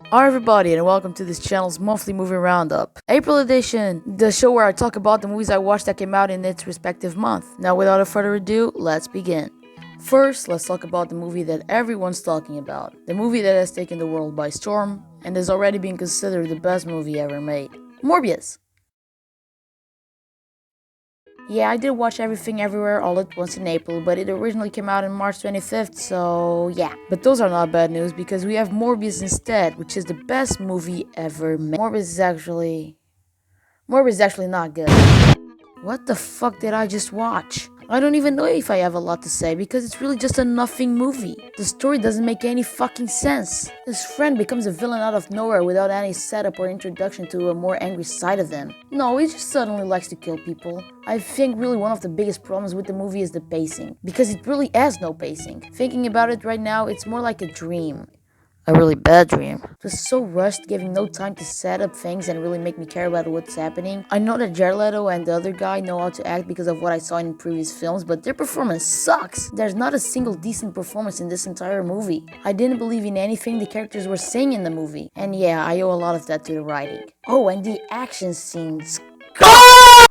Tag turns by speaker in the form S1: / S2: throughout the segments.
S1: Hi everybody and welcome to this channel's monthly movie roundup. April edition, the show where I talk about the movies I watched that came out in its respective month. Now without further ado, let's begin. First, let's talk about the movie that everyone's talking about. The movie that has taken the world by storm and is already being considered the best movie ever made. Morbius! Yeah, I did watch Everything Everywhere All at Once in April, but it originally came out on March 25th, so yeah. But those are not bad news because we have Morbius instead, which is the best movie ever made. Morbius is actually not good. What the fuck did I just watch? I don't even know if I have a lot to say because it's really just a nothing movie. The story doesn't make any fucking sense. His friend becomes a villain out of nowhere without any setup or introduction to a more angry side of him. No, he just suddenly likes to kill people. I think really one of the biggest problems with the movie is the pacing, because it really has no pacing. Thinking about it right now, it's more like a dream. A really bad dream. It was so rushed, giving no time to set up things and really make me care about what's happening. I know that Jared Leto and the other guy know how to act because of what I saw in previous films, but their performance sucks. There's not a single decent performance in this entire movie. I didn't believe in anything the characters were saying in the movie. And yeah, I owe a lot of that to the writing. Oh, and the action scenes.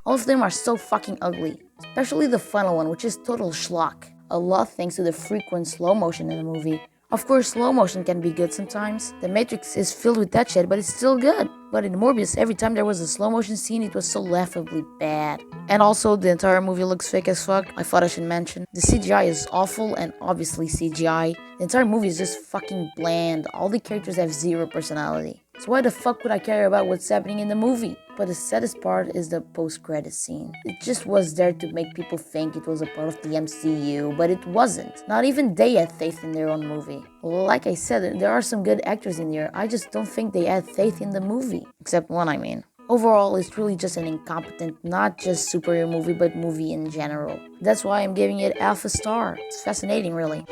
S1: All of them are so fucking ugly. Especially the final one, which is total schlock. A lot thanks to the frequent slow motion in the movie. Of course, slow motion can be good sometimes. The Matrix is filled with that shit, but it's still good. But in Morbius, every time there was a slow motion scene, it was so laughably bad. And also, the entire movie looks fake as fuck. I thought I should mention. The CGI is awful and obviously CGI. The entire movie is just fucking bland. All the characters have zero personality. So why the fuck would I care about what's happening in the movie? But the saddest part is the post-credit scene. It just was there to make people think it was a part of the MCU, but it wasn't. Not even they had faith in their own movie. Like I said, there are some good actors in here, I just don't think they had faith in the movie. Except one, I mean. Overall, it's really just an incompetent, not just superhero movie, but movie in general. That's why I'm giving it half a star. It's fascinating, really.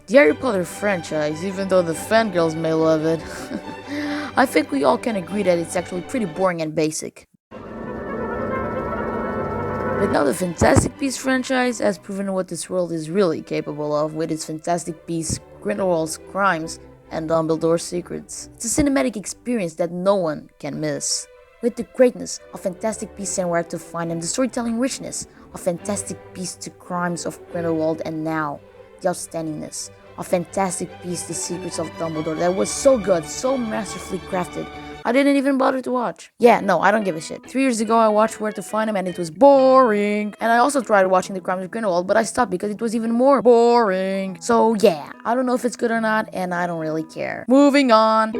S1: The Harry Potter franchise, even though the fangirls may love it, I think we all can agree that it's actually pretty boring and basic. But now the Fantastic Beasts franchise has proven what this world is really capable of with its Fantastic Beasts, Grindelwald's crimes, and Dumbledore's secrets. It's a cinematic experience that no one can miss. With the greatness of Fantastic Beasts and where to find them, the storytelling richness of Fantastic Beasts, the crimes of Grindelwald, and now the outstandingness of Fantastic Beasts, the secrets of Dumbledore that was so good, so masterfully crafted. I didn't even bother to watch. Yeah, no, I don't give a shit. 3 years ago, I watched Where to Find Him and it was boring. And I also tried watching The Crimes of Grindelwald, but I stopped because it was even more boring. So yeah, I don't know if it's good or not, and I don't really care. Moving on.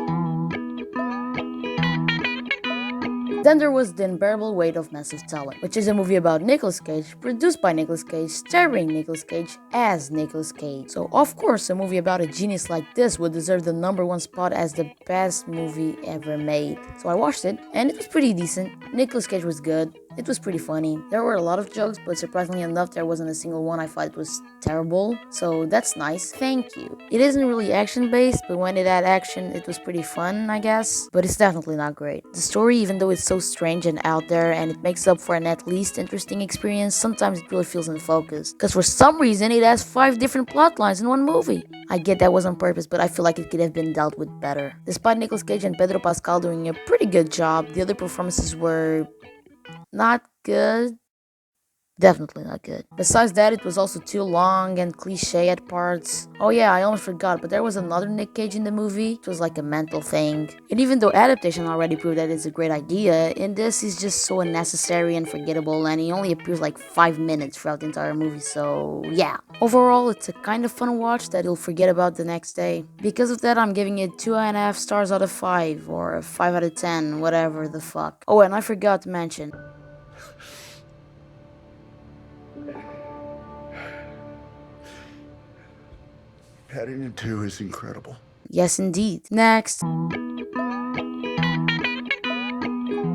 S1: Then there was The Unbearable Weight of Massive Talent, which is a movie about Nicolas Cage, produced by Nicolas Cage, starring Nicolas Cage as Nicolas Cage. So of course, a movie about a genius like this would deserve the #1 spot as the best movie ever made. So I watched it, and it was pretty decent. Nicolas Cage was good. It was pretty funny. There were a lot of jokes, but surprisingly enough, there wasn't a single one I thought it was terrible. So that's nice. Thank you. It isn't really action-based, but when it had action, it was pretty fun, I guess. But it's definitely not great. The story, even though it's so strange and out there, and it makes up for an at least interesting experience, sometimes it really feels in focus. Because for some reason, it has 5 different plot lines in one movie. I get that was on purpose, but I feel like it could have been dealt with better. Despite Nicolas Cage and Pedro Pascal doing a pretty good job, the other performances were not good. Definitely not good. Besides that, it was also too long and cliche at parts. Oh yeah, I almost forgot, but there was another Nick Cage in the movie. It was like a mental thing. And even though adaptation already proved that it's a great idea, in this he's just so unnecessary and forgettable, and he only appears like 5 minutes throughout the entire movie, so yeah. Overall, it's a kind of fun watch that you'll forget about the next day. Because of that, I'm giving it 2.5 stars out of 5, or 5 out of 10, whatever the fuck. Oh, and I forgot to mention,
S2: Paddington 2 is incredible.
S1: yes indeed. Next.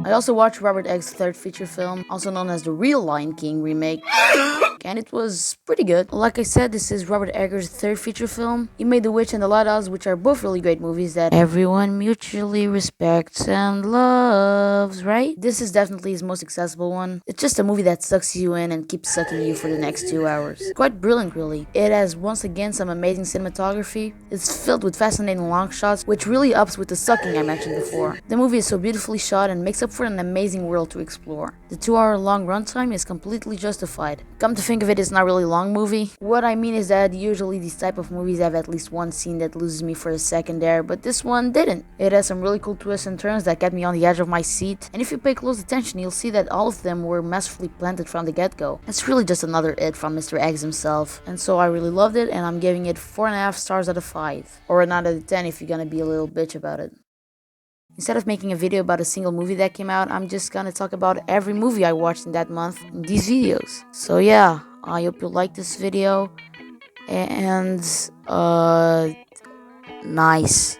S1: I also watched Robert Eggers' third feature film, also known as the Real Lion King remake, and it was pretty good. Like I said, this is Robert Eggers' third feature film. He made The Witch and The Lighthouse, which are both really great movies that everyone mutually respects and loves, right? This is definitely his most accessible one. It's just a movie that sucks you in and keeps sucking you for the next 2 hours. Quite brilliant, really. It has once again some amazing cinematography. It's filled with fascinating long shots, which really ups with the sucking I mentioned before. The movie is so beautifully shot and makes up for an amazing world to explore. The 2-hour long runtime is completely justified. Come to think of it, it's not really a long movie. What I mean is that usually these type of movies have at least one scene that loses me for a second there, but this one didn't. It has some really cool twists and turns that kept me on the edge of my seat, and if you pay close attention, you'll see that all of them were masterfully planted from the get-go. It's really just another it from Mr. Eggs himself, and so I really loved it, and I'm giving it 4.5 stars out of 5. Or a 9 out of 10 if you're gonna be a little bitch about it. Instead of making a video about a single movie that came out, I'm just gonna talk about every movie I watched in that month in these videos. So yeah, I hope you like this video, and nice.